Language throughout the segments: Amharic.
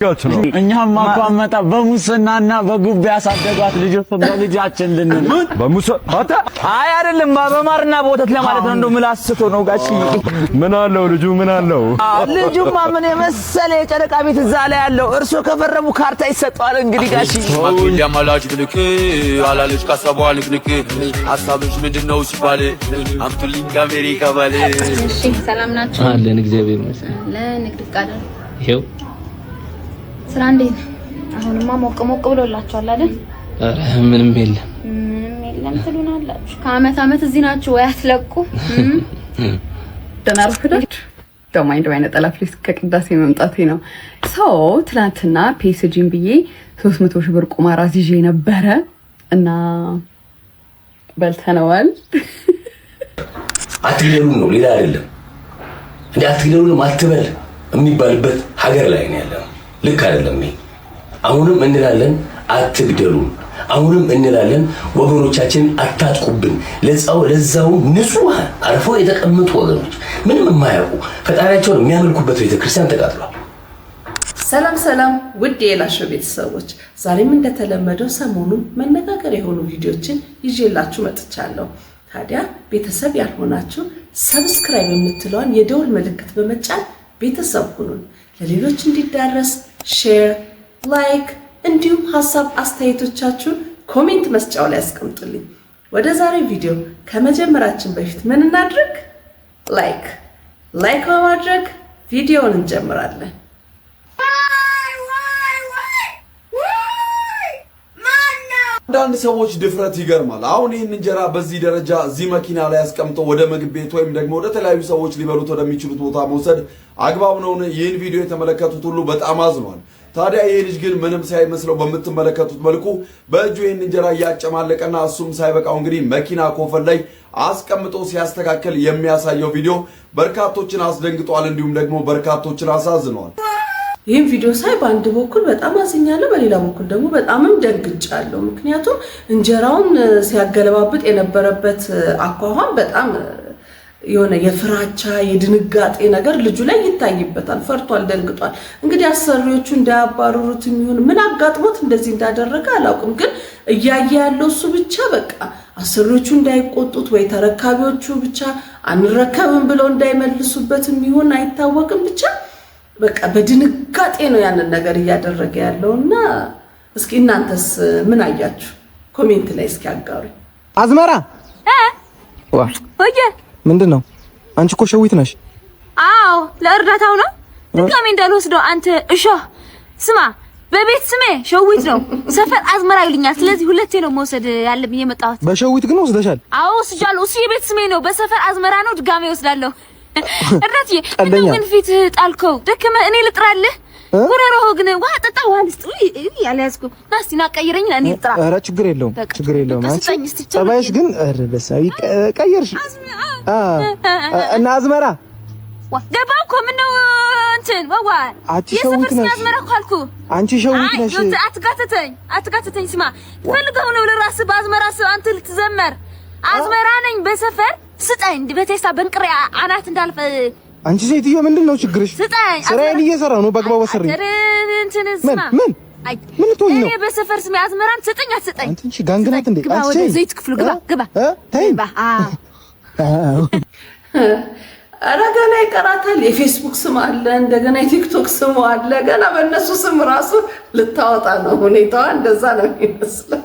እኛም ማቋመጣ በሙስናና በጉብ ያሳደጓት ልጆች ልጃችን ልንል በሙስና አይ አይደለም በማርና በወተት ለማለት ነው። እንደው ምላስቶ ነው ጋሽ ምን አለው ልጁ ምን አለው ልጁማ ምን የመሰለ የጨረቃ ቤት እዛ ላይ ያለው እርሶ ከፈረሙ ካርታ ይሰጣል። እንግዲህ ጋሽ ማግኛ ማላጅ ልክ አላለች ካሳቧ ልክ ሐሳብሽ ምንድነው ሲባል አምጡልኝ ከአሜሪካ ባለ እሺ ሰላም ናችሁ? አለን እግዚአብሔር ይመስገን። ለንግድ ፍቃድ ይሄው ስራ እንዴት ነው? አሁንማ ሞቅ ብሎላችኋል አይደል? ምንም የለም ትሉናላችሁ። ከአመት አመት እዚህ ናችሁ ወይ አትለቁ? ደናር ፍዳች ደማይንድ ባይነ ጠላፍሊስ ከቅዳሴ መምጣቴ ነው። ሰው ትላንትና ፒኤስጂን ብዬ 300 ሺህ ብር ቁማር አዝዤ ነበረ እና በልተነዋል። አትግደሉ ነው ሌላ አይደለም። እንዴ አትግደሉ ነው አትበል የሚባልበት ሀገር ላይ ነው ያለው። ልክ አይደለም። አሁንም እንላለን አትግደሉ፣ አሁንም እንላለን ወገኖቻችን አታጥቁብን። ለዛው ንጹህ አርፈው የተቀመጡ ወገኖች ምንም የማያውቁ ፈጣሪያቸውን የሚያመልኩበት ቤተክርስቲያን ተቃጥሏል። ሰላም ውድ የላሾ ቤተሰቦች፣ ዛሬም እንደተለመደው ሰሞኑን መነጋገር የሆኑ ቪዲዮችን ይዤላችሁ መጥቻለሁ። ታዲያ ቤተሰብ ያልሆናችሁ ሰብስክራይብ የምትለውን የደውል ምልክት በመጫን ቤተሰብ ሁኑን። ለሌሎች እንዲዳረስ ሼር፣ ላይክ እንዲሁም ሐሳብ አስተያየቶቻችሁን ኮሜንት መስጫው ላይ አስቀምጡልኝ። ወደ ዛሬው ቪዲዮ ከመጀመራችን በፊት ምን እናድርግ? ላይክ በማድረግ ቪዲዮውን እንጀምራለን። አንዳንድ ሰዎች ድፍረት ይገርማል። አሁን ይህን እንጀራ በዚህ ደረጃ እዚህ መኪና ላይ አስቀምጠው ወደ ምግብ ቤት ወይም ደግሞ ወደ ተለያዩ ሰዎች ሊበሉት ወደሚችሉት ቦታ መውሰድ አግባብ ነውን? ይህን ቪዲዮ የተመለከቱት ሁሉ በጣም አዝኗል። ታዲያ ይህ ልጅ ግን ምንም ሳይመስለው በምትመለከቱት መልኩ በእጁ ይህን እንጀራ እያጨማለቀና እሱም ሳይበቃው እንግዲህ መኪና ኮፈን ላይ አስቀምጦ ሲያስተካከል የሚያሳየው ቪዲዮ በርካቶችን አስደንግጧል፣ እንዲሁም ደግሞ በርካቶችን አሳዝኗል። ይህን ቪዲዮ ሳይ በአንድ በኩል በጣም አዝኛለሁ፣ በሌላ በኩል ደግሞ በጣምም ደንግጫለሁ። ምክንያቱም እንጀራውን ሲያገለባብጥ የነበረበት አኳኋን በጣም የሆነ የፍራቻ የድንጋጤ ነገር ልጁ ላይ ይታይበታል። ፈርቷል፣ ደንግጧል። እንግዲህ አሰሪዎቹ እንዳያባረሩት የሚሆን ምን አጋጥሞት እንደዚህ እንዳደረገ አላውቅም። ግን እያየ ያለው እሱ ብቻ በቃ አሰሪዎቹ እንዳይቆጡት ወይ ተረካቢዎቹ ብቻ አንረከብም ብለው እንዳይመልሱበት የሚሆን አይታወቅም። ብቻ በቃ በድንጋጤ ነው ያንን ነገር እያደረገ ያለውና እስኪ እናንተስ ምን አያችሁ? ኮሜንት ላይ እስኪ አጋሩ። አዝመራ ወየ ምንድነው? አንቺ እኮ ሸዊት ነሽ። አዎ ለእርዳታው ነው። ድጋሜ እንዳልወስደው አንተ እሾ። ስማ በቤት ስሜ ሸዊት ነው፣ ሰፈር አዝመራ ይሉኛል። ስለዚህ ሁለቴ ነው መውሰድ ያለብኝ የመጣሁት። በሸዊት ግን ወስደሻል? አዎ ወስጃለሁ። እሱ የቤት ስሜ ነው፣ በሰፈር አዝመራ ነው። ድጋሜ ወስዳለሁ። እርዳትዬ ምን ፊት ጣልከው? ደከመ። እኔ ልጥራልህ። ጉሮሮህ ግን ውሃ ጠጣ፣ ውሃ ልስጥ። ያልያዝኩ ናስቲ ናቀይረኝ እኔ ልጥራ። ኧረ ችግር የለውም ችግር የለውም። አንቺ ጸባይሽ ግን በሳይ ቀየርሽ። እና አዝመራ ገባው እኮ ምነው እንትን ወዋ የሰፈር ስም አዝመራ እኮ አልኩ። አንቺ ሸዊት ነሽ። አትጋተተኝ። ስማ ፈልገው ነው ለራስህ በአዝመራ አንተ ልትዘመር። አዝመራ ነኝ በሰፈር ስጠኝ። በቴስታ በንቅሬ አናት እንዳልፈ። አንቺ ሴትዮ ምንድነው ችግርሽ? ስጠኝ። ስራዬን እየሰራሁ ነው በአግባቡ ሰሪ። ምን ትሆኚ ነው? እኔ በሰፈር ስሜ አዝመራን ስጠኝ። አትስጠኝ። አንቺ እንቺ ጋንግናት እንዴ? አንቺ ወደ ዘይት ክፍሉ ግባ። ተይ። ኧረ ገና ይቀራታል። የፌስቡክ ስም አለ፣ እንደገና የቲክቶክ ስም አለ። ገና በእነሱ ስም ራሱ ልታወጣ ነው። ሁኔታዋ እንደዛ ነው የሚመስለው።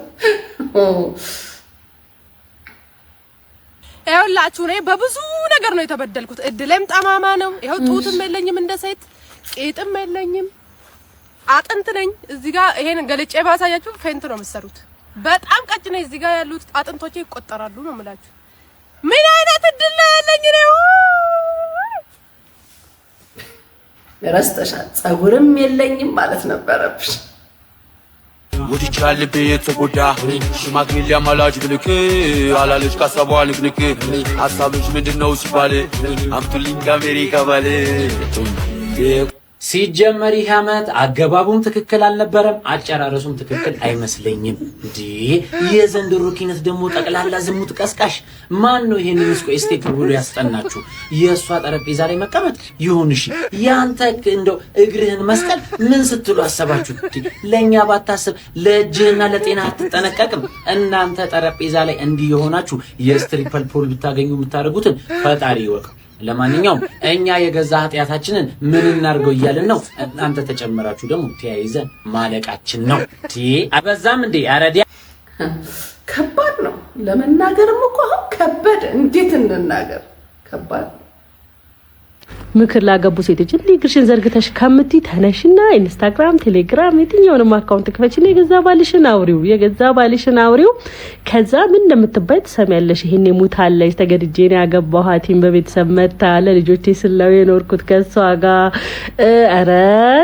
ይኸውላችሁ እኔ በብዙ ነገር ነው የተበደልኩት። እድሌም ጠማማ ነው። ይኸው ጡትም የለኝም እንደ ሴት፣ ቄጥም የለኝም፣ አጥንት ነኝ። እዚህ ጋር ይሄን ገልጬ ባሳያችሁ ፌንት ነው የምትሰሩት። በጣም ቀጭ ነኝ። እዚህ ጋር ያሉት አጥንቶቼ ይቆጠራሉ ነው የምላችሁ። ምን አይነት እድል ነው ያለኝ ነው? ረስተሻል። ፀጉርም የለኝም ማለት ነበረብሽ። ወዲቻ ልቤ የተጎዳ ሽማግሌ አማላጅ ልክ አላለች ካሳቧ ልክ ሐሳብሽ ምንድነው ሲባል አምጡልኝ ከአሜሪካ ባለ ሲጀመር ይህ ዓመት አገባቡም ትክክል አልነበረም፣ አጨራረሱም ትክክል አይመስለኝም። እንዴ የዘንድሮ ኪነት ደግሞ ጠቅላላ ዝሙት ቀስቃሽ ማን ነው? ይሄንን ስቴክ ብሎ ያስጠናችሁ? የእሷ ጠረጴዛ ላይ መቀመጥ ይሁን እሺ፣ ያንተ እንደው እግርህን መስቀል ምን ስትሉ አሰባችሁ? ለኛ ባታስብ ለእጅህና ለጤና አትጠነቀቅም? እናንተ ጠረጴዛ ላይ እንዲህ የሆናችሁ የስትሪፐል ፖል ብታገኙ የምታደርጉትን ፈጣሪ ይወቅ። ለማንኛውም እኛ የገዛ ኃጢያታችንን ምን እናርገው እያልን ነው። እናንተ ተጨመራችሁ ደግሞ ተያይዘን ማለቃችን ነው። አበዛም እንዴ? አረዲያ ከባድ ነው ለመናገርም እኮ ከበደ። እንዴት እንናገር? ከባድ ነው። ምክር ላገቡ ሴቶች ሊግርሽን ዘርግተሽ ከምትይ ተነሽና ኢንስታግራም፣ ቴሌግራም የትኛውንም አካውንት ክፈችና የገዛ ባልሽን አውሪው። ከዛ ምን እንደምትባይ ትሰሚያለሽ። ይሄኔ ሙታለች ተገድጄ ነው ያገባኋትኝ በቤተሰብ መታ ለልጆቼ ስለው የኖርኩት ከሷ ጋር አረ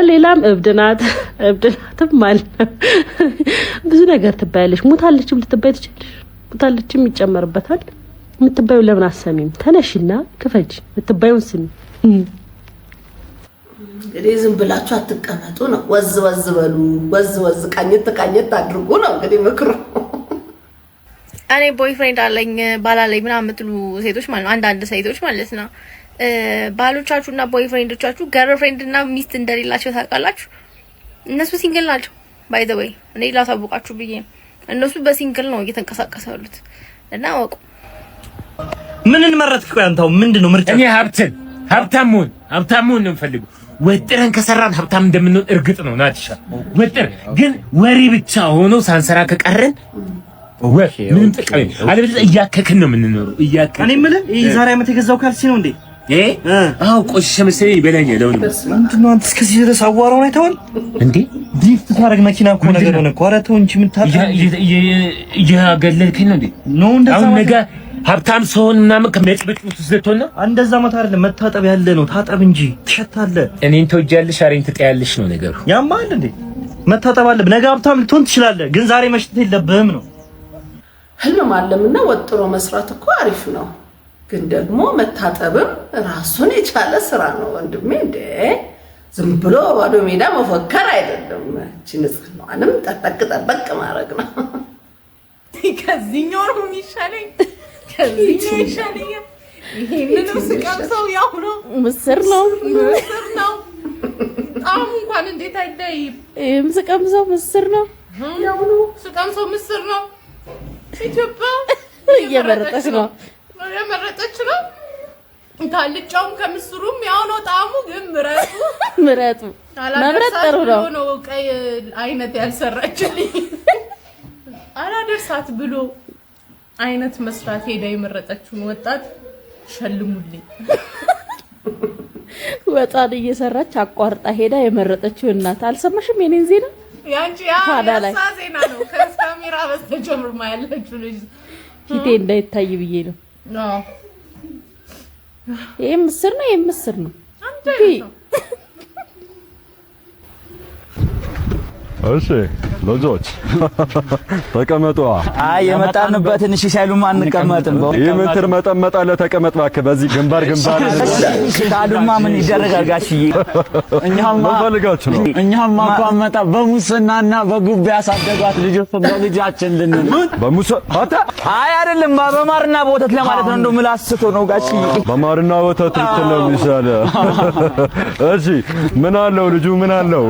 ሌላም እብድናትም ማለት ብዙ ነገር ትባያለሽ። ሙታለችም ልትባይ ትችላለሽ። ሙታለችም ይጨመርበታል። የምትባዩ ለምን አሰሚም? ተነሽና ክፈች የምትባዩን ስሚ። እንግዲህ ዝም ብላችሁ አትቀመጡ ነው። ወዝ በሉ፣ ወዝ ቃኘት አድርጉ ነው እንግዲህ ምክሩ። እኔ ቦይፍሬንድ አለኝ ባላለኝ ምናምን የምትሉ ሴቶች ማለት ነው፣ አንዳንድ ሴቶች ማለት ነው፣ ባሎቻችሁና ቦይፍሬንዶቻችሁ ገርልፍሬንድና ሚስት እንደሌላቸው ታውቃላችሁ? እነሱ ሲንግል ናቸው። ባይ ዘ ወይ እኔ ላሳውቃችሁ ብዬ ነው። እነሱ በሲንግል ነው እየተንቀሳቀሱ ያሉት እና ወቁ። ምንን መረጥክ? ቆይ አንተው ምንድነው ምርጫ? እኔ ሀብታሙን ነው የምፈልገው። ወጥረን ከሰራን ሀብታም እንደምንሆን እርግጥ ነው። ናትሻ ወጥር ግን ወሬ ብቻ ሆኖ ሳንሰራ ከቀረን ምንም ጥቅም አለበለዚያ እያከክን ነው የምንኖረው። እኔ የምልህ ይሄ ዛሬ ዓመት የገዛው ካልሲ ነው እንዴ? አዎ ቆሽሽ መሰለኝ ይበላኛል። ለምን ምንድነው አንተ እስከዚህ ድረስ አዋራውን አይተዋል እንዴ? ድሪፍት ታረግ መኪና እኮ ነገር ሆነ እኮ። ኧረ ተው እንጂ ምን እያገለልከኝ ነው እንዴ? ነው እንደዛ አሁን ነገ ሀብታም ሰውን ምናምን ከመጥበጥቁት ዘቶና እንደዛ ማለት አይደለም። መታጠብ ያለ ነው። ታጠብ እንጂ ትሸታለህ። እኔን ተወጃለሽ፣ አሬን ትጠያለሽ ነው ነገሩ። ያማል እንዴ? መታጠብ አለብህ። ነገ ሀብታም ልትሆን ትችላለህ፣ ግን ዛሬ መሽተት የለብህም ነው። ህልም ማለምና ወጥሮ መስራት እኮ አሪፍ ነው፣ ግን ደግሞ መታጠብም ራሱን የቻለ ስራ ነው ወንድሜ። እንዴ ዝም ብሎ ባዶ ሜዳ መፎከር አይደለም። እቺ ንጽህናንም ጠበቅ ማድረግ ነው። ከዚህኛው ነው የሚሻለኝ። ከዚህኛው ይሻለኛል። ይሄንን ስቀምሰው ያው ነው ምስር ነው። አሁን እንኳን እንዴት አይደይም። ስቀምሰው ምስር ነው። ያው ነው ስቀምሰው ምስር ነው። ኢትዮጵያ እየመረጠች ነው። ካልጫውም ከምስሩም ያው ነው ጣዕሙ። ግን ምረጡ መምረጥ ጥሩ ነው። ቀይ አይነት ያልሰራችልኝ አላደርሳት ብሎ አይነት መስራት ሄዳ የመረጠችውን ወጣት ሸልሙልኝ። ወጣት እየሰራች አቋርጣ ሄዳ የመረጠችው እናት አልሰማሽም? የኔን ዜና ያንቺ ዜና ነው። ከካሜራ በስተጀርባ ያለችው ልጅ ፊቴ እንዳይታይ ብዬ ነው። ይሄ ምስር ነው። እሺ ልጆች ተቀመጡ። አይ የመጣንበትን እሺ ሳይሉማ አንቀመጥም። የምን ትርመጠመጣለህ? ተቀመጥ እባክህ። በዚህ ግንባር ታሉማ ምን ይደረጋል ጋሽዬ? እኛማ ፈልጋችሁ ነው። እኛማ አቋመጣ በሙስናና በጉብ ያሳደጓት ልጆች በልጃችን ልንል አይ አይደለም፣ በማርና በወተት ለማለት ነው። እንደው ምላስቶ ነው ጋሽዬ። በማርና ወተት ልትለው ይሻላል። እሺ ምን አለው ልጁ? ምን አለው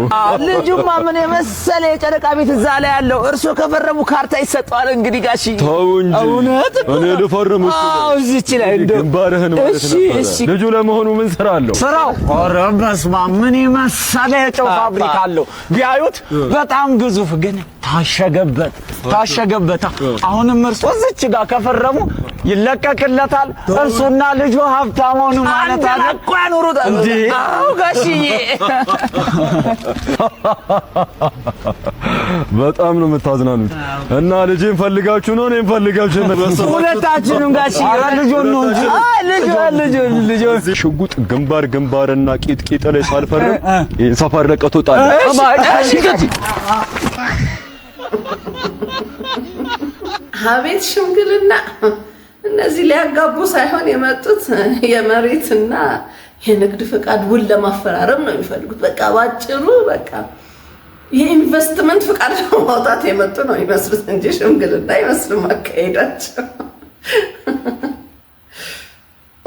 ልጁማ? ምን የመሰለ የጨረቃ ቤት እዛ ላይ ያለው እርሶ ከፈረሙ ካርታ ይሰጣል። እንግዲህ ጋሺ ተው እንጂ እውነት እኔ ልፈርም እሱ እዚች ላይ እንደው ግንባርህን ማለት ነው። ልጁ ለመሆኑ ምን ስራ አለው? ስራው ኧረ በስመ አብ ምን የመሰለ የጨው ፋብሪካ አለው። ቢያዩት በጣም ግዙፍ፣ ግን ታሸገበት። አሁንም እርሶ እዚች ጋር ከፈረሙ ይለቀቅለታል። እርሱና ልጁ ሀብታም ሆኑ ማለት አይደል? እኮ ያኑሩታል እንዴ? አዎ ጋሽዬ በጣም ነው የምታዝናኑት። እና ልጄን ፈልጋችሁ ነው? እኔን ፈልጋችሁ ነው? ሁለታችንም ጋሽዬ ልጁን ነው እንጂ ልጁ ሽጉጥ ግንባርና ቂጥ ላይ ሳልፈርም ሰፈር ለቀት ወጣለ። አቤት ሽምግልና! እነዚህ ሊያጋቡ ሳይሆን የመጡት የመሬትና የንግድ ፍቃድ ውል ለማፈራረም ነው የሚፈልጉት። በቃ ባጭሩ በቃ የኢንቨስትመንት ፍቃድ ለማውጣት የመጡ ነው ይመስሉት እንጂ ሽምግልና አይመስልም አካሄዳቸው።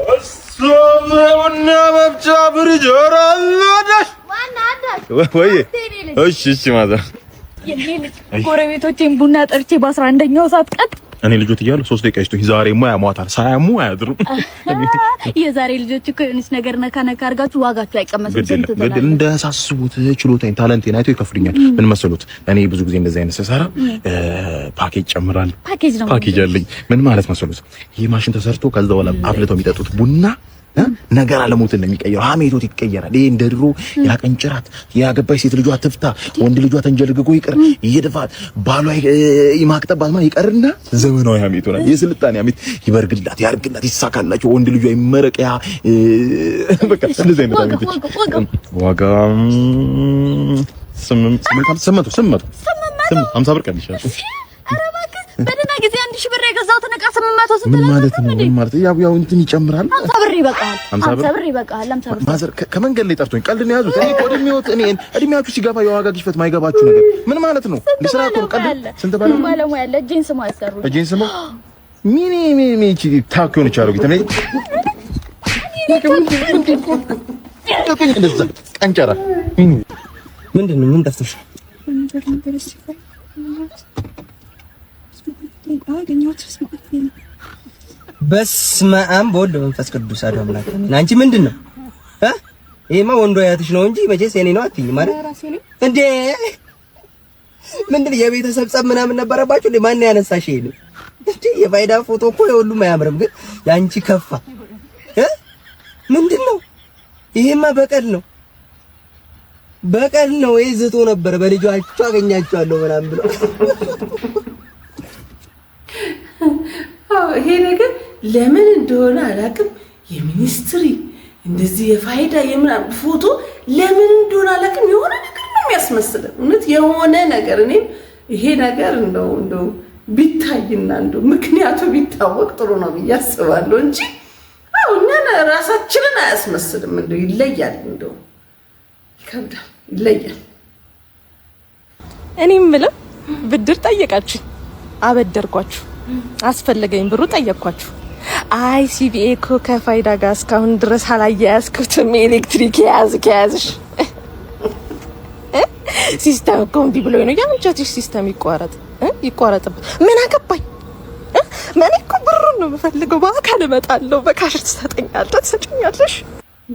እሱና መብጫ ፍሪጅ ወራለሽ ወይ? እሺ ማዘር ጎረቤቶቼን ቡና ጠርቼ በ11ኛው ሰዓት ቀጥ እኔ ልጆት እያለሁ 3 ደቂቃ ይስጡኝ። ዛሬማ ያሟታል፣ ሳያሙ አያድሩም። የዛሬ ልጆች እኮ የሆነች ነገር ነካ ነካ አድርጋችሁ ዋጋችሁ አይቀመስም። ግድ እንዳሳስቡት ችሎታዬን ታለንቴን አይቶ ይከፍሉኛል። ምን መሰሉት? እኔ ብዙ ጊዜ እንደዚህ አይነት ስሰራ ፓኬጅ ጨምራል። ፓኬጅ አለኝ። ምን ማለት መሰሉት? ይሄ ማሽን ተሰርቶ ከዛ በኋላ አፍልተው የሚጠጡት ቡና ነገር አለሞትን ነው የሚቀየረው። ሀሜቶት ይቀየራል። ይሄ እንደ ድሮ ያቀንጭራት ያገባች ሴት ልጇ ትፍታ ወንድ ልጇ ተንጀልግጎ ይቅር ይደፋት ባሏ ይማቅጠባት ማለት ይቀርና ዘመናዊ ሀሜት ሆነ። የስልጣኔ ሀሜት ይበርግላት ያርግላት ይሳካላቸው ወንድ ልጇ ይመረቂያ በቃ እንደዚህ አይነት ሀሜቶች ዋጋ 850 ብር ቀንሻለሁ። በደህና ጊዜ 1000 ብር የገዛሁትን ዕቃ 800 ምን ማለት ነው? ምን ማለት ያው እንትን ይጨምራል። 50 ብር ይበቃል። 50 ብር ይበቃል። 50 ብር ማዘር ከመንገድ ላይ ጠርቶኝ ቀልድ ነው ያዙት። እኔ ወደሚወት እድሜያችሁ ሲገባ የዋጋ ግሽበት ማይገባችሁ ነገር ምን ማለት ነው? ለስራ እኮ ቀልድ ስንት ባለሙያ ያለ እጄን ስሙ ያሰሩ እጄን ስሙ ሚኒ እቺ ታውቂውን ይቻላል ጊዜ ነው እንደዛ ቀንጨራ ምንድነው? ምን ጠፍተሽ? በስመ አብ ወወልድ ወመንፈስ ቅዱስ አሐዱ አምላክ። አንቺ ምንድነው? ይሄማ ወንዶ አያትሽ ነው እንጂ መቼስ የኔ ነው አትይኝ ማለት እንዴ? ምንድነው የቤተሰብ ጸብ ምናምን ነበረባችሁ? ማን ያነሳሽ ይሄን? እንዴ የፋይዳ ፎቶ እኮ የሁሉም አያምርም፣ ግን ያንቺ ከፋ። ምንድነው? ይሄማ በቀል ነው ወይ ዝቶ ነበር በልጇቸው አገኛቸዋለሁ ምናምን ብሎ ይሄ ነገር ለምን እንደሆነ አላውቅም። የሚኒስትሪ እንደዚህ የፋይዳ የምናምን ፎቶ ለምን እንደሆነ አላውቅም። የሆነ ነገር ነው የሚያስመስለው። እውነት የሆነ ነገር እኔም ይሄ ነገር እንደው ቢታይና እንደው ምክንያቱ ቢታወቅ ጥሩ ነው ብዬ አስባለሁ እንጂ እኛን ራሳችንን አያስመስልም። እንደው ይለያል፣ እንደው ይከብዳል፣ ይለያል። እኔ የምለው ብድር ጠየቃችሁ፣ አበደርኳችሁ፣ አስፈለገኝ ብሩ ጠየቅኳችሁ። አይ ሲቢኤ እኮ ከፋይዳ ጋር እስካሁን ድረስ አላያያዝኩትም። ኤሌክትሪክ ከያዝሽ ሲስተም እኮ እምቢ ብሎኝ ነው። ያንቺ ሲስተም ይቋረጥበት ምን አገባኝ? ምን እኮ ብሩን ነው የምፈልገው። በአካል እመጣለሁ። በካሽ ትሰጠኛለሽ።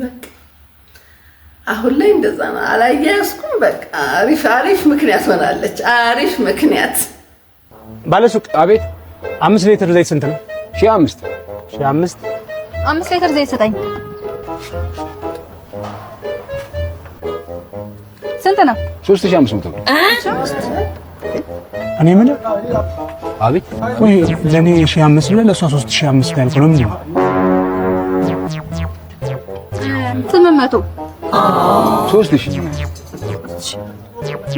በቃ አሁን ላይ እንደዛ ነው። አላያያዝኩም። በቃ አሪፍ ምክንያት ሆናለች። አሪፍ ምክንያት። ባለሱቅ አቤት። 5 ሊትር ዘይት ስንት ነው? 5 ሊትር ዘይት ስጠኝ። ስንት ነው? 3500 ብር። እኔ ምን አቤት። ወይ ለኔ 1500 ብር ለሷ 3500 ብር ያልኩህ ምንድን ነው? 800 3000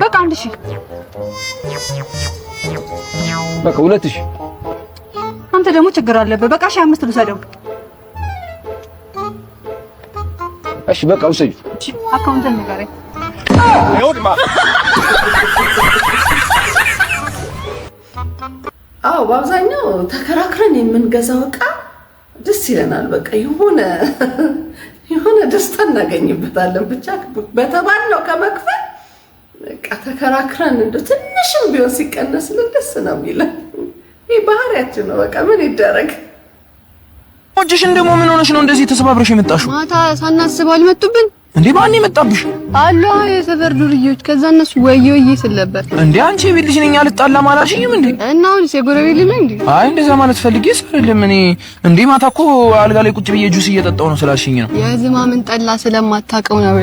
በቃ 1000 በቃ 2000። አንተ ደግሞ ችግር አለበት። በቃ 5 ልውሰደው። እሺ በቃ ውሰጂ። አካውንትን ንገረኝ። አዎ በአብዛኛው ተከራክረን የምንገዛው ዕቃ ደስ ይለናል። በቃ የሆነ ደስታ እናገኝበታለን። ብቻ በተባለው ከመክፈል በቃ ተከራክረን እንደው ትንሽም ቢሆን ሲቀነስልን ደስ ነው የሚለን። ይሄ ባህሪያችን ነው። በቃ ምን ይደረግ። ወንጀሽን ደግሞ ምን ሆነሽ ነው እንደዚህ ተሰባብረሽ የመጣሽው? ማታ ሳናስበው አልመጡብን እንዴ? ማን የመጣብሽ? አሉ የሰፈር ዱርዬዎች። ከዛ እነሱ ወይዬ ስል ነበር። እንዴ አንቺ የቤት ልጅ ነኝ አልጣላም አላልሽኝም እንዴ? እና አሁንስ የጎረቤት ልጅ ነኝ እንዴ? አይ እንደዛ ማለት ፈልጌስ አይደለም። እኔ እንዴ ማታ እኮ አልጋ ላይ ቁጭ ብዬ ጁስ እየጠጣሁ ነው ስላልሽኝ ነው። የዝማምን ጠላ ስለማታውቀው ነው።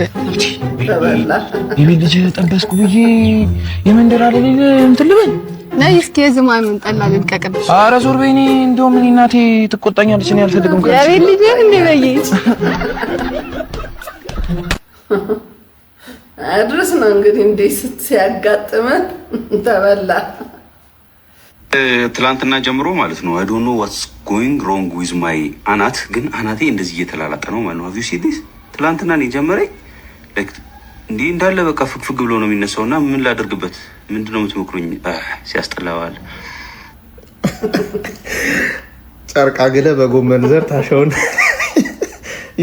የቤት ልጅ ጠበስኩ ብዬ የመንደር አለ እንትን ልበል ነይ እስኪ የዝማምን ጠላ ልልቀቅልሽ። ኧረ ዞር በይ። እኔ እንደውም እኔ እናቴ ትቆጣኛለች። እኔ አልፈልግም። የቤት ልጅ እንዴ በይት አድርስ ነው እንግዲህ እንዴ ሲያጋጥመ ተበላ። ትላንትና ጀምሮ ማለት ነው I don't know what's going wrong with my አናት፣ ግን አናቴ እንደዚህ እየተላላጠ ነው ማለት ነው። have you seen this? ትላንትና ነው የጀመረኝ። እንዲህ እንዳለ በቃ ፍግፍግ ብሎ ነው የሚነሳውና ምን ላደርግበት? ምንድነው የምትመክሩኝ? ሲያስጠላዋል። ጨርቃ ግለ በጎመን ዘር ታሸውን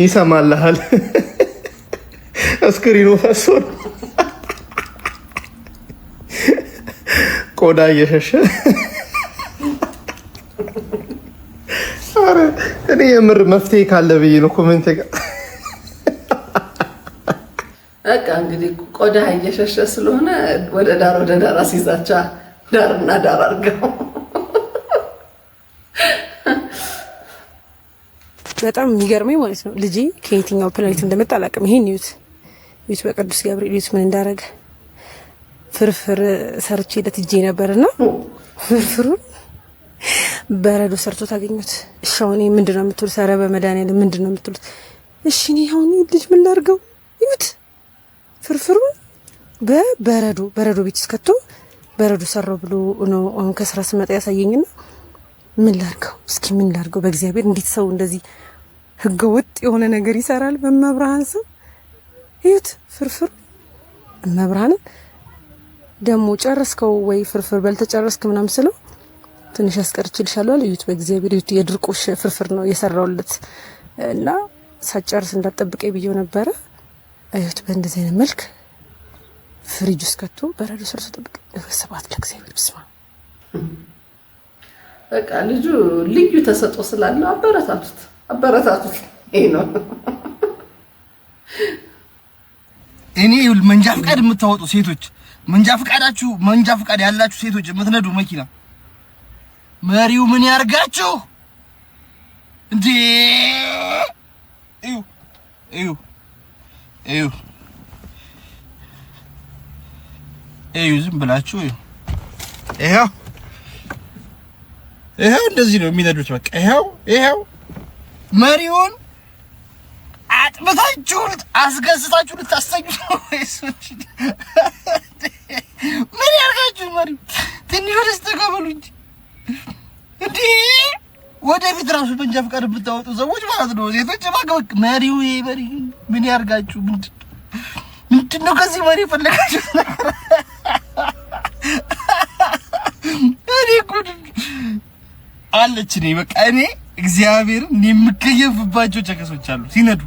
ይሰማልሃል። እስክሪኑ ፈሶ ቆዳ እየሸሸ አረ እኔ የምር መፍትሄ ካለ ብዬ ነው ኮሜንት ጋር በቃ እንግዲህ ቆዳ እየሸሸ ስለሆነ ወደ ዳር አስይዛቻ ዳርና ዳር አድርገው። በጣም የሚገርመኝ ማለት ነው ልጄ ከየትኛው ፕላኔት እንደመጣ አላውቅም። ይሄን ይዩት በቅዱስ ገብርኤል ይዩት ምን እንዳረገ። ፍርፍር ሰርቼለት እጄ ነበርና ፍርፍሩን በረዶ ሰርቶ ታገኙት። እሺ አሁን ምንድነው የምትሉት? ኧረ በመድኃኒዓለም ምንድነው የምትሉት? እሺ እኔ አሁን ልጅ ምን ላድርገው? ይዩት ፍርፍሩን በበረዶ ቤት እስከቶ በረዶ ሰራው ብሎ ነው አሁን ከስራ ስመጣ ያሳየኝና ምን ላድርገው? እስኪ ምን ላድርገው? በእግዚአብሔር እንዴት ሰው እንደዚህ ህገ ወጥ የሆነ ነገር ይሰራል? በመብርሃን ሰው ይዩት ፍርፍሩ መብርሃንን ደግሞ ጨረስከው ወይ ፍርፍር በልተጨረስክ ምናምን ስለው ትንሽ አስቀርችልሻለሁ አለ። ይዩት በእግዚአብሔር ይዩት የድርቆሽ ፍርፍር ነው የሰራውለት እና ሳጨርስ እንዳትጠብቀኝ ብዬው ነበረ። አዩት በእንደዚህ አይነት መልክ ፍሪጅ ውስጥ ከቶ በረዶ ሰርቶ ጠብቅ። ሰባት ለእግዚአብሔር ብስማ በቃ ልጁ ልዩ ተሰጥኦ ስላለው አበረታቱት። ይሄ ነው እኔ መንጃ ፍቃድ የምታወጡ ሴቶች መንጃ ፍቃድ ያላችሁ ሴቶች የምትነዱ መኪና መሪው ምን ያርጋችሁ እንዴ? እዩ ዝም ብላችሁ ይሄው እንደዚህ ነው የሚነዱት። በቃ ይሄው መሪውን አጥብታችሁ አስገዝታችሁ ልታስተኙ ነው ወይስ ምን ያርጋችሁ? መሪው ትንሽ ወደ ስተቀበሉ እንጂ ወደፊት ራሱ መንጃ ፍቃድ ብታወጡ ሰዎች ማለት ነው ሴቶች ማገበቅ መሪው ምን ያርጋችሁ? ምንድነው ከዚህ መሪ ፈለጋችሁ? እኔ ጉድ አለች ነኝ በቃ እኔ እግዚአብሔርን የምከየፍባቸው ቸከሶች አሉ። ሲነዱ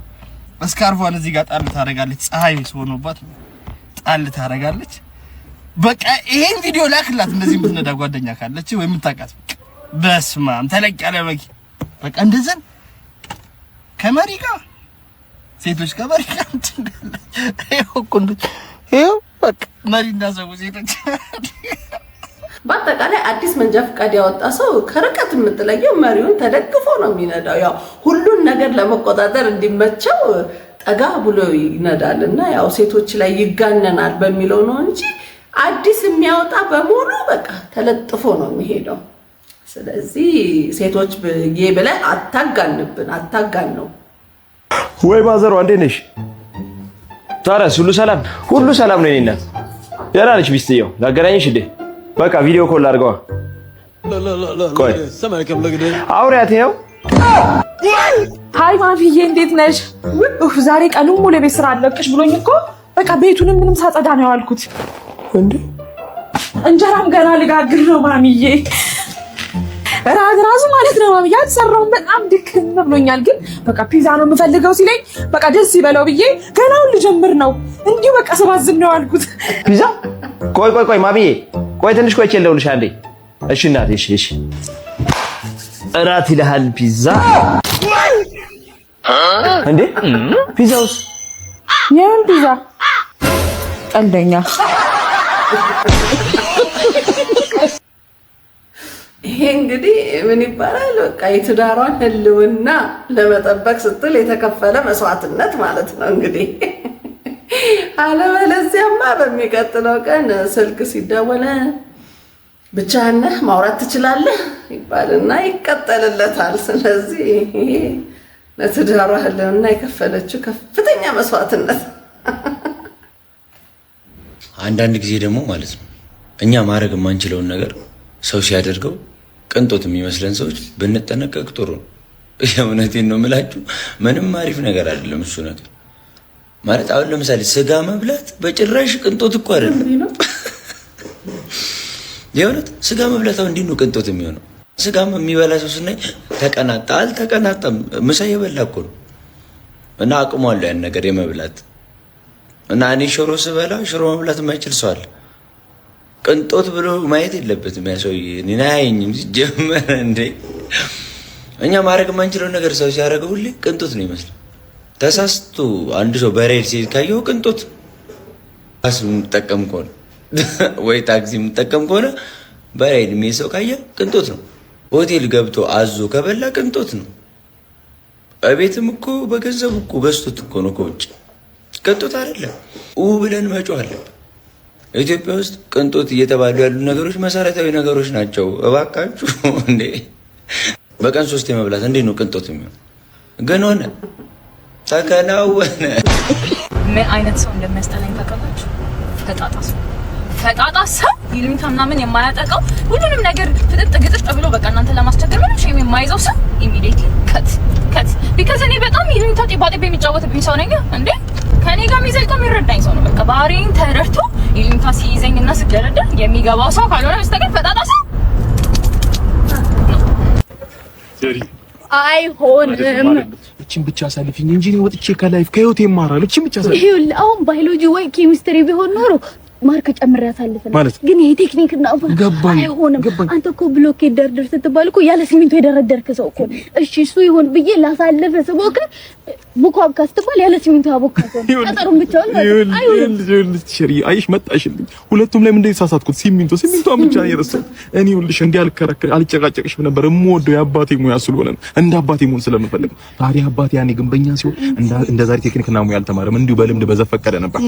እስካርፏን እዚህ ጋር ጣል ታረጋለች፣ ፀሐይ ሆኖባት ጣል ታረጋለች። በቃ ይሄን ቪዲዮ ላክላት እንደዚህ የምትነዳ ጓደኛ ካለች ወይ የምታውቃት በስማም ተለቅ ያለ መኪና በቃ እንደዚህ ከመሪ ጋር ሴቶች ከመሪ ጋር ይሄው በቃ መሪና ሰው ሴቶች በአጠቃላይ አዲስ መንጃ ፍቃድ ያወጣ ሰው ከርቀት የምትለየው መሪውን ተደግፎ ነው የሚነዳው። ያው ሁሉን ነገር ለመቆጣጠር እንዲመቸው ጠጋ ብሎ ይነዳልና ያው ሴቶች ላይ ይጋነናል በሚለው ነው እንጂ አዲስ የሚያወጣ በሙሉ በቃ ተለጥፎ ነው የሚሄደው። ስለዚህ ሴቶች ብለህ አታጋን ነው ወይ ማዘሯ እንዴት ነሽ? ታዲያስ ሁሉ ሰላም ነው። እኔና ደህና ነሽ? ሚስትየው ላገናኝሽ እንዴ? በቃ ቪዲዮ ኮል አድርገዋ። ቆይ አውሪያት። ይኸው ሃይ ማፊዬ እንዴት ነሽ? ዛሬ ቀኑን ሙሉ የቤት ስራ አለቅሽ ብሎኝ እኮ በቃ ቤቱንም ምንም ሳጸዳ ነው ያልኩት። እንዴ እንጀራም ገና ልጋግር ነው ማሚዬ። ራሱ ማለት ነው ማሚዬ አልሰራውም። በጣም ድክም ብሎኛል። ግን በቃ ፒዛ ነው የምፈልገው ሲለኝ በቃ ደስ ይበለው ብዬ ገናውን ልጀምር ነው እንዲሁ በቃ ሰባዝን ነው ያልኩት። ፒዛ ቆይ ማሚዬ ቆይ ትንሽ ቆይቼ ልደውልልሽ አንዴ። እሺ እናቴ እሺ እራት ይልሃል ፒዛ እንዴ? ፒዛውስ የምን ፒዛ? ቀልደኛ። ይሄ እንግዲህ ምን ይባላል? በቃ የትዳሯን ህልውና ለመጠበቅ ስትል የተከፈለ መስዋዕትነት ማለት ነው እንግዲህ። አለበለዚያማ በሚቀጥለው ቀን ስልክ ሲደወል ብቻህን ነህ ማውራት ትችላለህ ይባልና ይቀጠልለታል። ስለዚህ ይሄ ለትዳሯ ህልውና የከፈለችው ከፍተኛ መስዋዕትነት። አንዳንድ ጊዜ ደግሞ ማለት ነው እኛ ማድረግ የማንችለውን ነገር ሰው ሲያደርገው ቅንጦት የሚመስለን ሰዎች ብንጠነቀቅ ጥሩ ነው። የእውነቴን ነው የምላችሁ። ምንም አሪፍ ነገር አይደለም እሱ ነገር። ማለት አሁን ለምሳሌ ስጋ መብላት በጭራሽ ቅንጦት እኮ አይደለም። የእውነት ስጋ መብላት አሁን እንዲህ ነው ቅንጦት የሚሆነው? ስጋ የሚበላ ሰው ስናይ አልተቀናጣም። ምሳ የበላ እኮ ነው እና አቅሙ አለው ያን ነገር የመብላት እና እኔ ሽሮ ስበላ ሽሮ መብላት የማይችል ሰው አለ። ቅንጦት ብሎ ማየት የለበትም ያ ሰውዬ። እኔን አያየኝም ሲጀመር እንዴ። እኛ ማድረግ የማንችለው ነገር ሰው ሲያደርገው ሁሌ ቅንጦት ነው ይመስል። ተሳስቶ አንድ ሰው በሬል ሲሄድ ካየው ቅንጦት፣ ባስ የምጠቀም ከሆነ ወይ ታክሲ የምጠቀም ከሆነ በሬል የሚሄድ ሰው ካየ ቅንጦት ነው። ሆቴል ገብቶ አዞ ከበላ ቅንጦት ነው። እቤትም እኮ በገንዘብ እኮ ገዝቶት እኮ ነው ከውጭ። ቅንጦት አይደለም ብለን መጮህ አለብን። ኢትዮጵያ ውስጥ ቅንጦት እየተባሉ ያሉ ነገሮች መሰረታዊ ነገሮች ናቸው። እባካችሁ እንዴ በቀን 3 የመብላት እንዴት ነው ቅንጦት የሚሆን? ግን ሆነ ተከናወነ። ምን አይነት ሰው እንደሚያስጠላኝ ታውቃላችሁ? ፈጣጣ ሰው ይልምታ ምናምን የማያጠቃው ሁሉንም ነገር ፍጥጥ ግጥጥ ብሎ በቃ እናንተ ለማስቸገር ምንም ሼም የማይዘው ሰው ኢሚዲየትሊ ከት ቢካዝ እኔ በጣም ይልምታ ጤባጤ የሚጫወትብኝ ሰው ነኝ እንዴ። ከኔ ጋር የሚዘልቀው የሚረዳኝ ሰው ነው። በቃ ባህሪን ተረድቶ ይልምታ ሲይዘኝና ስደረደር የሚገባው ሰው ካልሆነ በስተቀር ፈጣጣ ሰው አይሆንም። እቺን ብቻ አሳልፊኝ እንጂ ነው ወጥቼ ከላይፍ ከህይወቴ እማራለሁ። እቺን ብቻ አሳልፊኝ። ይኸውልህ አሁን ባዮሎጂ ወይ ኬሚስትሪ ቢሆን ኖሮ ማርክ ጨምሬ ያሳልፈናል። ማለት ግን ይሄ ቴክኒክ እና አይሆንም። አንተ እኮ ብሎኬት ደርደር ስትባል እኮ ያለ ሲሚንቶ የደረደርክ ሰው እኮ። እሺ እሱ ይሆን ብዬ ላሳልፍ ስሞክ ቡካብ ካስተባል ያለ ሲሚንቶ ያቦካ ሰው ቀጠሩን ብቻውን አይሆንም። ሽሪ አይሽ መጣሽልኝ። ሁለቱም ላይ ምንድነው የተሳሳትኩት? ሲሚንቶ ብቻ ነው የረሳሁት። እኔ ይኸውልሽ እንዲህ አልጨቃጨቅሽም ነበር። የምወደው የአባቴ ሙያ ስለሆነ እንደ አባቴ ሙያ ስለምፈልግ። ታዲያ አባቴ ያኔ ግንበኛ ሲሆን እንደ ዛሬ ቴክኒክና ሙያ አልተማረም። እንዲሁ በልምድ በዘፈቀደ ነበር።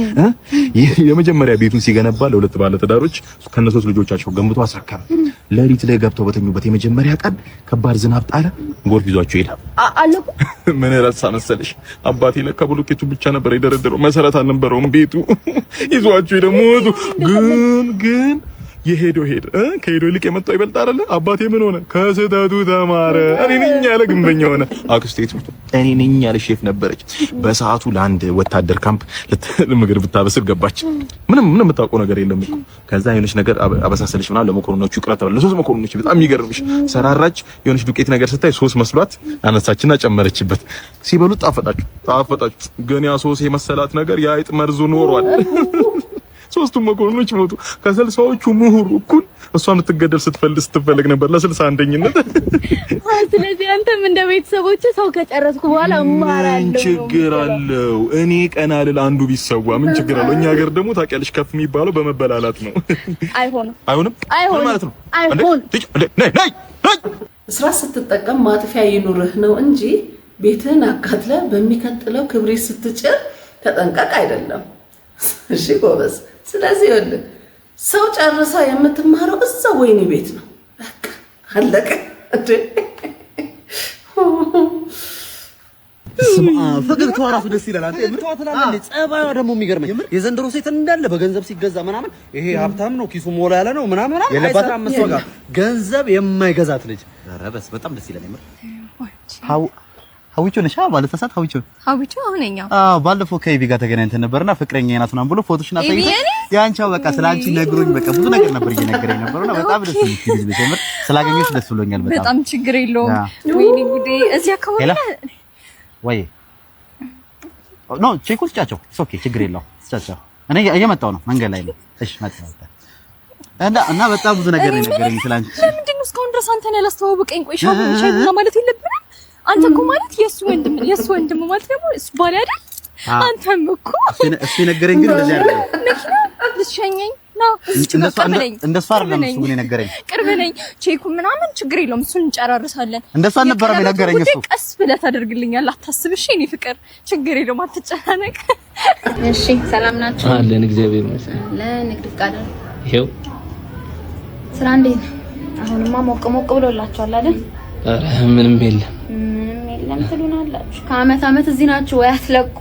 የመጀመሪያ ቤቱን ሲገነባ ለሁለት ባለ ትዳሮች ከነሶስት ልጆቻቸው ገንብቶ አስረከበ። ለሊት ላይ ገብተው በተኙበት የመጀመሪያ ቀን ከባድ ዝናብ ጣለ። ጎርፍ ይዟቸው ሄደ። አለቁ ምን ረሳ መሰለሽ? አባቴ ለካ ብሎኬቱ ብቻ ነበር የደረደረው፣ መሰረት አልነበረውም ቤቱ። ይዟቸው ሄደ። ሞቱ። ግን የሄደው ሄደ። ከሄደው ይልቅ የመጣው ይበልጥ አይደለ? አባቴ ምን ሆነ? ከስህተቱ ተማረ። እኔ ነኝ ያለ ግንበኛ ሆነ። አክስቴ ትምህርቱ እኔ ነኝ ያለ ሼፍ ነበረች። በሰዓቱ ለአንድ ወታደር ካምፕ ምግብ ብታበስል ገባች። ምንም የምታውቀው ነገር የለም እኮ። ከዛ የሆነች ነገር አበሳሰለች ምናምን ለመኮሮኖቹ ይቅራ ተባለ። ለሶስት መኮሮኖች በጣም የሚገርምሽ ሰራራች። የሆነች ዱቄት ነገር ስታይ ሶስ መስሏት አነሳችና ጨመረችበት። ሲበሉት ጣፈጣችሁ። ግን ያ ሶስ የመሰላት ነገር የአይጥ መርዙ ኖሯል። ሶስቱም መኮሮኖች ሞቱ። ከ60ዎቹ ምሁር እኩል እሷ የምትገደል ስትፈልግ ነበር ለ61ኝነት። ስለዚህ አንተም እንደ ቤተሰቦች ሰው ከጨረስኩ በኋላ እማራለሁ። ችግር አለው? እኔ ቀና ልል አንዱ ቢሰዋ ምን ችግር አለው? እኛ ሀገር ደግሞ ታውቂያለሽ ከፍ የሚባለው በመበላላት ነው። አይሆንም ማለት ነው። ነይ ስራ ስትጠቀም ማጥፊያ ይኑርህ ነው እንጂ ቤትህን አካትለ በሚከትለው ክብሪት ስትጭር ተጠንቀቅ አይደለም። እሺ ጎበዝ። ስለዚህ ይኸውልህ ሰው ጨርሳ የምትማረው እዛ ወይኔ ቤት ነው። በቃ አለቀ። ፈገግታዋ ራሱ ደስ ይላል። አንተ የምትዋት ትላለች። ጸባይዋ ደግሞ የሚገርመኝ የዘንድሮ ሴት እንዳለ በገንዘብ ሲገዛ ምናምን ይሄ ሀብታም ነው ኪሱ ሞላ ያለ ነው ምናምን የለባትም። መስዋ ጋር ገንዘብ የማይገዛት ልጅ። ኧረ በጣም ደስ ይላል። ሀዊቾ ነሽ? ባለተሳሳት ሀዊቾ አሁንኛው ባለፈው ከኢቢ ጋር ተገናኝተን ነበርና ፍቅረኛዬ ናት ምናምን ብሎ ፎቶሽን አሳይቶ ያንቻው በቃ ስላንቺ ነግሮኝ በቃ ብዙ ነገር ነበር እየነገረኝ ነበርና በጣም ደስ ይላል። ልጅ ስላገኘሽ ደስ ብሎኛል። በጣም ችግር የለውም። ወይኔ ጉዴ እዚህ አካባቢ ወይ ኖ ቼኩ ስጫቸው። ኦኬ ችግር የለውም ስጫቸው። እኔ እየመጣሁ ነው መንገድ ላይ ነው። እሺ መጣሁ እና በጣም ብዙ ነገር ነገረኝ ስላንቺ። ለምንድን ነው እስካሁን ድረስ አንተን ያላስተዋወቀኝ? ቆይ ሻይ ቡና ማለት የለብንም? አንተ እኮ ማለት የሱ ወንድም ማለት ደግሞ እሱ ባል አይደል? አንተም እኮ እሱ ነገረኝ። ግን እንደዚህ አይደለም። መኪና ልትሸኘኝ ነው እንደሱ አይደለም። እሱ ግን ነገረኝ። ቅርብ ነኝ። ቼኩ ምናምን ችግር የለውም እሱን እንጨራርሳለን። እንደሱ አልነበረም የነገረኝ እሱ። ቀስ ብለህ ታደርግልኛለህ። አታስብ እሺ? እኔ ፍቅር ችግር የለውም አትጨናነቅ። እሺ ሰላም ናችሁ? አለን እግዚአብሔር ይመስገን። ለንግድ ፍቃድ ይሄው ስራ እንዴት ነው? አሁንማ ሞቅ ብሎላችኋል አይደል? ኧረ ምንም የለም ትሉናላችሁ። ከአመት አመት እዚህ ናችሁ ወይ አትለቁ?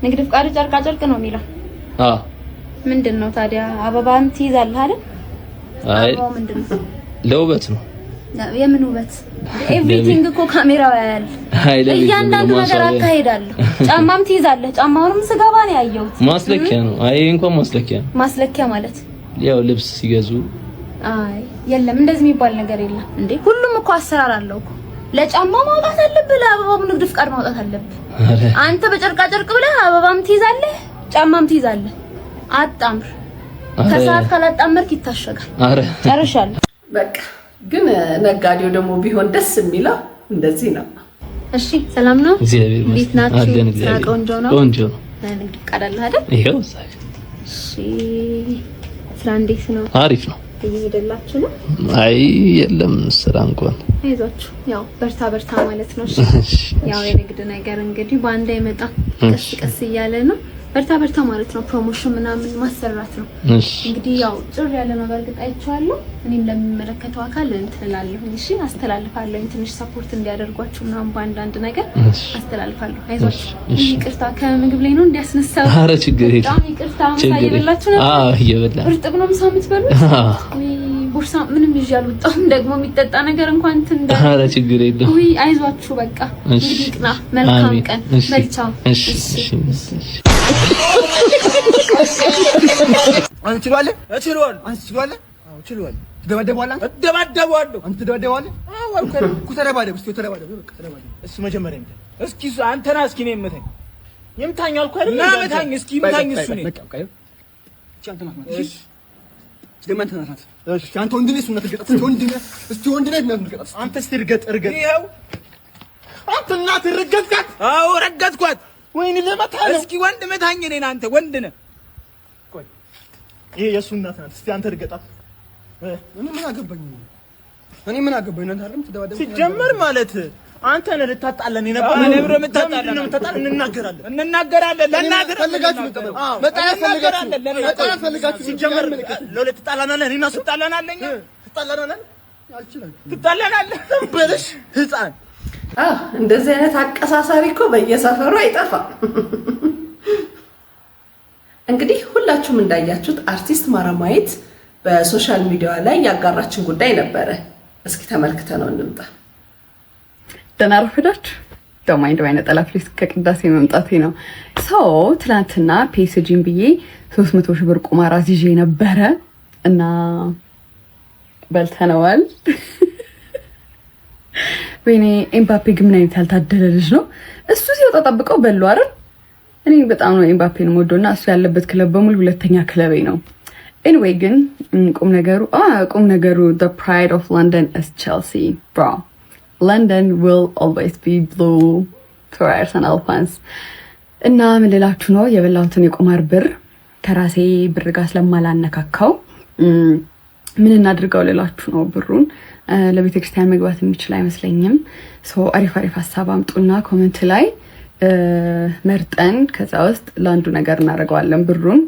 ንግድ ፍቃድ ጨርቃ ጨርቅ ነው የሚለው። ምንድነው ታዲያ? አበባም ትይዛለህ አይደል? አይ አበባው ምንድነው? ለውበት ነው። የምን ውበት? ኤቭሪቲንግ እኮ ካሜራው ያያል። እያንዳንዱ ነገር አካሄዳለሁ። ጫማም ትይዛለህ። ጫማውንም ስገባ ነው ያየሁት። ማስለኪያ ነው። አይ እንኳን ማስለኪያ ነው። ማስለኪያ ማለት ያው ልብስ ሲገዙ አይ የለም እንደዚህ የሚባል ነገር የለም እንዴ። ሁሉም እኮ አሰራር አለው እኮ። ለጫማ ማውጣት አለብህ፣ ለአበባም ንግድ ፍቃድ ማውጣት አለብህ። አንተ በጨርቃ ጨርቅ ብለህ አበባም ትይዛለህ፣ ጫማም ትይዛለህ። አጣምር። ከሰዓት ካላጣመርክ ይታሸጋል። አረ ጨርሻለሁ። በቃ ግን ነጋዴው ደግሞ ቢሆን ደስ የሚለው እንደዚህ ነው። እሺ ሰላም ነው? እግዚአብሔር እንዴት ናችሁ? ስራ ቆንጆ ነው? ቆንጆ ነው። ንግድ ፍቃድ አለህ አይደል? ይሄው እሺ ስራ እንዴት ነው? አሪፍ ነው። እየሄደላችሁ ነው? አይ የለም ስራ እንኳን አይዟችሁ፣ ያው በርታ በርታ ማለት ነው። እሺ ያው የንግድ ነገር እንግዲህ በአንድ አይመጣ፣ ቀስ ቀስ እያለ ነው። በርታ በርታ ማለት ነው። ፕሮሞሽን ምናምን ማሰራት ነው። እንግዲህ ያው ጭር ያለ ነው። በርግጥ አይቻለሁ። እኔም ለሚመለከተው አካል እንትላለሁ። እሺ አስተላልፋለሁ። ትንሽ ሰፖርት እንዲያደርጓችሁ ምናምን በአንዳንድ ነገር አስተላልፋለሁ። አይዟችሁ። ይቅርታ ከምግብ ላይ ነው እንዲያስነሳው። ኧረ ችግር የለም። ይቅርታ ሳይበላችሁ ነው። እየበላ እርጥብ ነው ምሳ የምትበሉት? ቦርሳ ምንም ይዤ አልወጣሁም። ደግሞ የሚጠጣ ነገር እንኳን እንትን እንዳለ። ኧረ ችግር የለም። ውይ አይዟችሁ በቃ እንግዲህ ቅና። መልካም ቀን። መልካም እሺ አንቺ ትችላለህ? እችላለሁ። አንቺ ትችላለህ? አዎ እችላለሁ። ትደባደባለህ? እደባደባለሁ። አንተ ትደባደባለህ? አዎ አልኩህ እኮ ተደባደብ። እስኪ ተደባደብ። በቃ ተደባደብ። እሱ መጀመሪያ ይምታኝ። እስኪ እሱ አንተና እስኪ ነው የምታኝ። ይምታኝ አልኩህ አይደል? ና መታኝ። እስኪ ይምታኝ እሱ ነው። በቃ በቃ እቺ አንተ ናት። እሺ ደግሞ አንተ ናት። እሺ አንተ ወንድ ነህ። እሱ ነው ትገጣ። እስቲ ወንድ ነህ ነው ትገጣ። አንተ እስቲ እርገጥ። ይኸው አንተ እናት ረገጥካት። አዎ ረገጥኳት። ወይኔ ለማታ ነው። እስኪ ወንድ መታኝ። እኔን አንተ ወንድ ነህ። ቆይ ይሄ የእሱ እናት ናት። እስቲ አንተ እርገጣት። እኔ ምን አገባኝ? እናንተ አይደለም ትደባደቡ ሲጀመር ማለት አንተ ነህ ልታጣለን የነበረው። እኔ ብሮ የምታጣለን እንናገራለን። ለእናትህ ፈልጋችሁ መጣያ ፈልጋችሁ ሲጀመር ለሁለት ትጣላናለህ። እኔና እሱ ትጣላናለህ። አልችልም። ትጣላናለህ በልሽ ህፃን። እንደዚህ አይነት አቀሳሳሪ እኮ በየሰፈሩ አይጠፋም። እንግዲህ ሁላችሁም እንዳያችሁት አርቲስት ማረማዊት በሶሻል ሚዲያ ላይ ያጋራችን ጉዳይ ነበረ። እስኪ ተመልክተነው እንምጣ። ደህና ረፈዳችሁ። ዶማይንድ ባይነ ጠላፍሪስ ከቅዳሴ መምጣቴ ነው። ሰው ትናንትና ፒኤስጂን ብዬ 300 ሺህ ብር ቁማር ይዤ ነበረ እና በልተነዋል። ወይኔ ኤምባፔ ግን ምን አይነት ያልታደለ ልጅ ነው። እሱ ሲወጣ ጠብቀው በሉ አይደል? እኔ በጣም ነው ኤምባፔን የምወደውና እሱ ያለበት ክለብ በሙሉ ሁለተኛ ክለቤ ነው። ኤኒዌይ ግን ቁም ነገሩ the pride of London is Chelsea, bro. London will always be blue for Arsenal fans. እና ምን ልላችሁ ነው የበላሁትን የቁማር ብር ከራሴ ብር ጋር ስለማላነካካው ምን እናድርገው ልላችሁ ነው። ብሩን ለቤተ ክርስቲያን መግባት የሚችል አይመስለኝም። አሪፍ ሀሳብ አምጡና ኮሜንት ላይ መርጠን ከዛ ውስጥ ለአንዱ ነገር እናደርገዋለን ብሩን።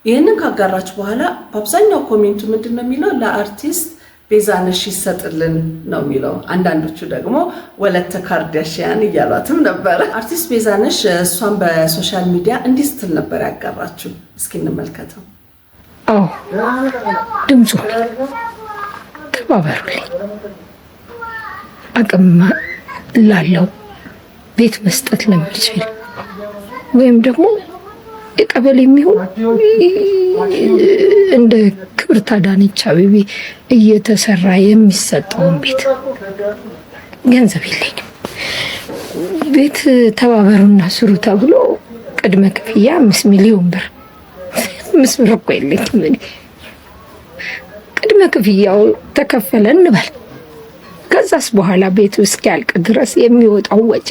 ይህንን ካጋራችሁ በኋላ በአብዛኛው ኮሜንቱ ምንድን ነው የሚለው? ለአርቲስት ቤዛነሽ ይሰጥልን ነው የሚለው። አንዳንዶቹ ደግሞ ወለተ ካርዳሽያን እያሏትም ነበረ። አርቲስት ቤዛነሽ እሷን በሶሻል ሚዲያ እንዲህ ስትል ነበር ያጋራችሁ። እስኪ እንመልከተው። አዎ ድምፁ ተባበሩልኝ። አቅም ላለው ቤት መስጠት ለሚችል ወይም ደግሞ የቀበሌ የሚሆን እንደ ክብርት አዳነች አቤቤ እየተሰራ የሚሰጠውን ቤት ገንዘብ የለኝም። ቤት ተባበሩና ስሩ ተብሎ ቅድመ ክፍያ 5 ሚሊዮን ብር 5 ብር እኮ የለኝም። ቅድመ ክፍያው ተከፈለ እንበል። ከዛስ በኋላ ቤቱ እስኪያልቅ ድረስ የሚወጣው ወጪ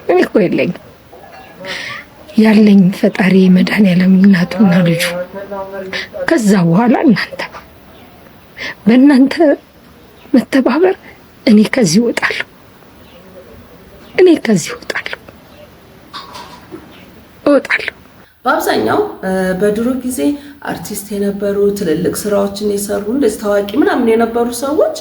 እኔ እኮ የለኝም። ያለኝ ፈጣሪ መድኃኒዓለም እናቱና ልጁ። ከዛ በኋላ በእናንተ መተባበር እኔ ከዚህ እወጣለሁ። በአብዛኛው በድሮ ጊዜ አርቲስት የነበሩ ትልልቅ ስራዎችን የሰሩ እንደዚህ ታዋቂ ምናምን የነበሩ ሰዎች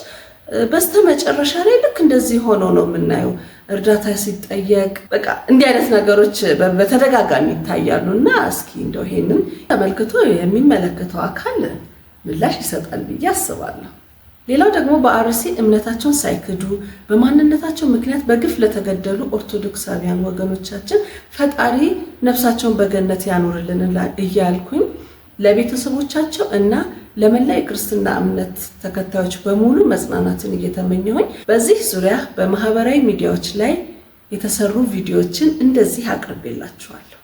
በስተመጨረሻ ላይ ልክ እንደዚህ ሆነው ነው የምናየው። እርዳታ ሲጠየቅ በቃ እንዲህ አይነት ነገሮች በተደጋጋሚ ይታያሉ። እና እስኪ እንደው ይሄንን ተመልክቶ የሚመለከተው አካል ምላሽ ይሰጣል ብዬ አስባለሁ። ሌላው ደግሞ በአርሲ እምነታቸውን ሳይክዱ በማንነታቸው ምክንያት በግፍ ለተገደሉ ኦርቶዶክሳውያን ወገኖቻችን ፈጣሪ ነፍሳቸውን በገነት ያኑርልን እያልኩኝ ለቤተሰቦቻቸው እና ለመላ የክርስትና እምነት ተከታዮች በሙሉ መጽናናትን እየተመኘሁኝ በዚህ ዙሪያ በማህበራዊ ሚዲያዎች ላይ የተሰሩ ቪዲዮዎችን እንደዚህ አቅርቤላችኋለሁ።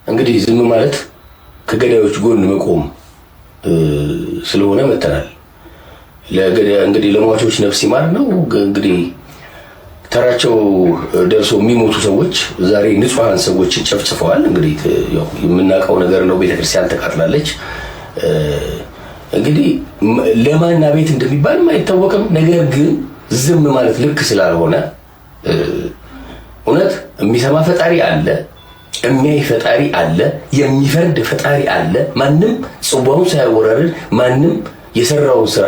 እንግዲህ ዝም ማለት ከገዳዮች ጎን መቆም ስለሆነ መተናል። እንግዲህ ለሟቾች ነፍስ ይማር ነው። እንግዲህ ተራቸው ደርሶ የሚሞቱ ሰዎች ዛሬ ንጹሃን ሰዎች ጨፍጭፈዋል። እንግዲህ ያው የምናውቀው ነገር ነው። ቤተክርስቲያን ተቃጥላለች። እንግዲህ ለማን ቤት እንደሚባል አይታወቅም። ነገር ግን ዝም ማለት ልክ ስላልሆነ እውነት የሚሰማ ፈጣሪ አለ፣ የሚያይ ፈጣሪ አለ፣ የሚፈርድ ፈጣሪ አለ። ማንም ጽዋውን ሳያወራርድ ማንም የሰራውን ስራ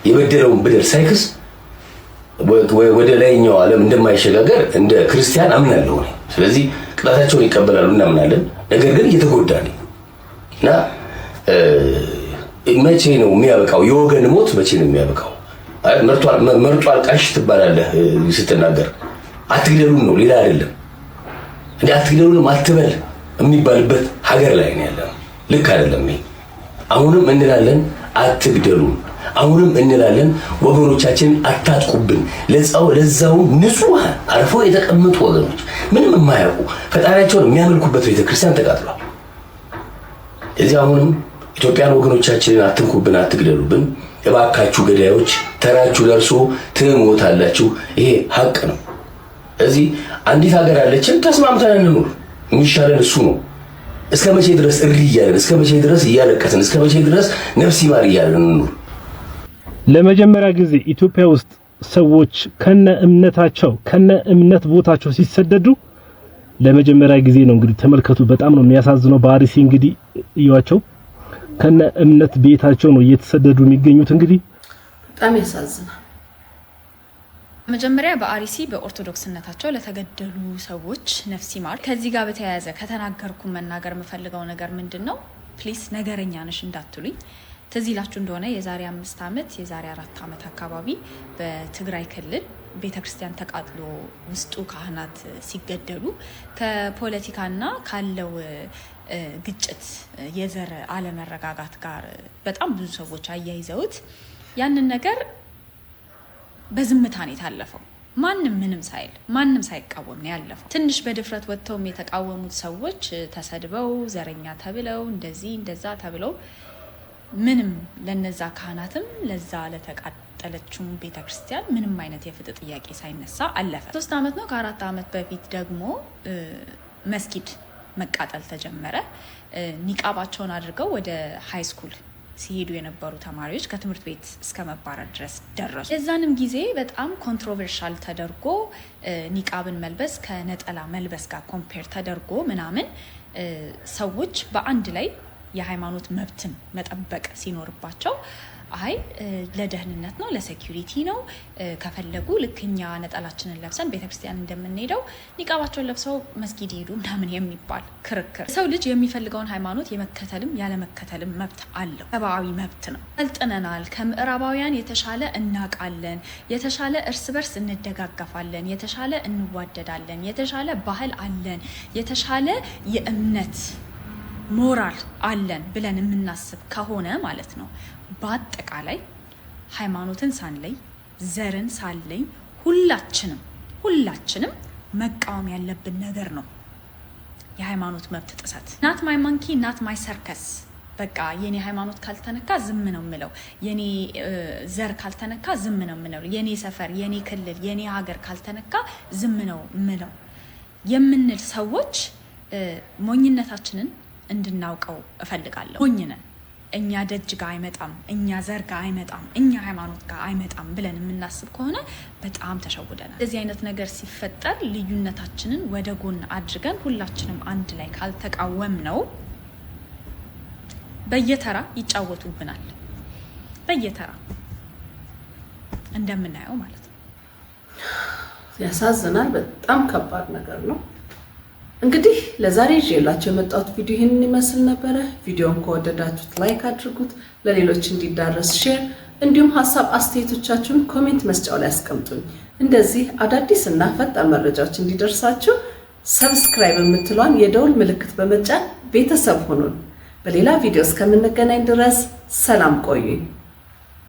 የበደለውን በደል ሳይክስ ወደ ላይኛው ዓለም እንደማይሸጋገር እንደ ክርስቲያን አምናለሁ። ስለዚህ ቅጣታቸውን ይቀበላሉ እናምናለን። ነገር ግን እየተጎዳ ነው እና መቼ ነው የሚያበቃው? የወገን ሞት መቼ ነው የሚያበቃው? መርጦ አልቃሽ ትባላለህ ስትናገር። አትግደሉን ነው ሌላ አይደለም። እንዴ አትግደሉን አትበል የሚባልበት ሀገር ላይ ነው ያለው። ልክ አይደለም። አሁንም እንላለን አትግደሉን። አሁንም እንላለን ወገኖቻችን አታጥቁብን። ለዛው ንጹህ አርፈው የተቀመጡ ወገኖች ምንም የማያውቁ ፈጣሪያቸውን የሚያመልኩበት ቤተክርስቲያን ተቃጥሏል። እዚህ አሁንም ኢትዮጵያን ወገኖቻችንን አትንኩብን፣ አትግደሉብን እባካችሁ ገዳዮች፣ ተራችሁ ደርሶ ትሞታላችሁ። ይሄ ሀቅ ነው። እዚህ አንዲት ሀገር አለችን፣ ተስማምተን እንኑር። የሚሻለን እሱ ነው። እስከ መቼ ድረስ እሪ እያለን፣ እስከ መቼ ድረስ እያለቀስን፣ እስከ መቼ ድረስ ነፍስ ይማር እያለን እንኑር? ለመጀመሪያ ጊዜ ኢትዮጵያ ውስጥ ሰዎች ከነ እምነታቸው ከነ እምነት ቦታቸው ሲሰደዱ ለመጀመሪያ ጊዜ ነው። እንግዲህ ተመልከቱ። በጣም ነው የሚያሳዝነው። በአርሲ እንግዲህ እዩዋቸው፣ ከነ እምነት ቤታቸው ነው እየተሰደዱ የሚገኙት። እንግዲህ በጣም ያሳዝናል። መጀመሪያ በአርሲ በኦርቶዶክስነታቸው ለተገደሉ ሰዎች ነፍስ ይማር። ከዚህ ጋር በተያያዘ ከተናገርኩ መናገር የምፈልገው ነገር ምንድነው? ፕሊስ ነገረኛ ነሽ እንዳትሉኝ። ትዝ ይላችሁ እንደሆነ የዛሬ 5 ዓመት የዛሬ 4 ዓመት አካባቢ በትግራይ ክልል ቤተክርስቲያን ተቃጥሎ ውስጡ ካህናት ሲገደሉ ከፖለቲካና ካለው ግጭት የዘር አለመረጋጋት ጋር በጣም ብዙ ሰዎች አያይዘውት ያንን ነገር በዝምታ ነው የታለፈው። ማንም ምንም ሳይል ማንም ሳይቃወም ነው ያለፈው። ትንሽ በድፍረት ወጥተውም የተቃወሙት ሰዎች ተሰድበው ዘረኛ ተብለው እንደዚህ እንደዛ ተብለው ምንም ለነዛ ካህናትም ለዛ ለተቃጠለችው ቤተክርስቲያን ምንም አይነት የፍትህ ጥያቄ ሳይነሳ አለፈ። 3 ዓመት ነው። ከ4 ዓመት በፊት ደግሞ መስጊድ መቃጠል ተጀመረ። ኒቃባቸውን አድርገው ወደ ሃይ ስኩል ሲሄዱ የነበሩ ተማሪዎች ከትምህርት ቤት እስከ መባረር ድረስ ደረሱ። የዛንም ጊዜ በጣም ኮንትሮቨርሻል ተደርጎ ኒቃብን መልበስ ከነጠላ መልበስ ጋር ኮምፔር ተደርጎ ምናምን ሰዎች በአንድ ላይ የሃይማኖት መብትን መጠበቅ ሲኖርባቸው አይ ለደህንነት ነው ለሴኩሪቲ ነው ከፈለጉ ልክኛ ነጠላችንን ለብሰን ቤተክርስቲያን እንደምንሄደው ኒቃባቸውን ለብሰው መስጊድ ይሄዱ ምናምን የሚባል ክርክር። ሰው ልጅ የሚፈልገውን ሃይማኖት የመከተልም ያለመከተልም መብት አለው። ሰብአዊ መብት ነው። ሰልጥነናል። ከምዕራባውያን የተሻለ እናቃለን። የተሻለ እርስ በርስ እንደጋገፋለን። የተሻለ እንዋደዳለን። የተሻለ ባህል አለን። የተሻለ የእምነት ሞራል አለን ብለን የምናስብ ከሆነ ማለት ነው በአጠቃላይ ሃይማኖትን ሳንለይ ዘርን ሳንለይ ሁላችንም መቃወም ያለብን ነገር ነው የሃይማኖት መብት ጥሰት። ናት ማይ ማንኪ ናት ማይ ሰርከስ። በቃ የኔ ሃይማኖት ካልተነካ ዝም ነው የምለው፣ የኔ ዘር ካልተነካ ዝም ነው የምለው፣ የኔ ሰፈር፣ የኔ ክልል፣ የኔ ሀገር ካልተነካ ዝም ነው የምለው የምንል ሰዎች ሞኝነታችንን እንድናውቀው እፈልጋለሁ። ሞኝ ነን። እኛ ደጅ ጋር አይመጣም፣ እኛ ዘር ጋር አይመጣም፣ እኛ ሃይማኖት ጋር አይመጣም ብለን የምናስብ ከሆነ በጣም ተሸውደናል። እንደዚህ አይነት ነገር ሲፈጠር ልዩነታችንን ወደ ጎን አድርገን ሁላችንም አንድ ላይ ካልተቃወም ነው በየተራ ይጫወቱብናል። በየተራ እንደምናየው ማለት ነው። ያሳዝናል። በጣም ከባድ ነገር ነው። እንግዲህ ለዛሬ ይዤላችሁ የመጣሁት ቪዲዮ ይህንን ይመስል ነበረ። ቪዲዮውን ከወደዳችሁት ላይክ አድርጉት፣ ለሌሎች እንዲዳረስ ሼር እንዲሁም ሐሳብ አስተያየቶቻችሁን ኮሜንት መስጫው ላይ አስቀምጡኝ። እንደዚህ አዳዲስ እና ፈጣን መረጃዎች እንዲደርሳችሁ ሰብስክራይብ የምትሏን የደውል ምልክት በመጫን ቤተሰብ ሁኑን። በሌላ ቪዲዮ እስከምንገናኝ ድረስ ሰላም ቆዩኝ።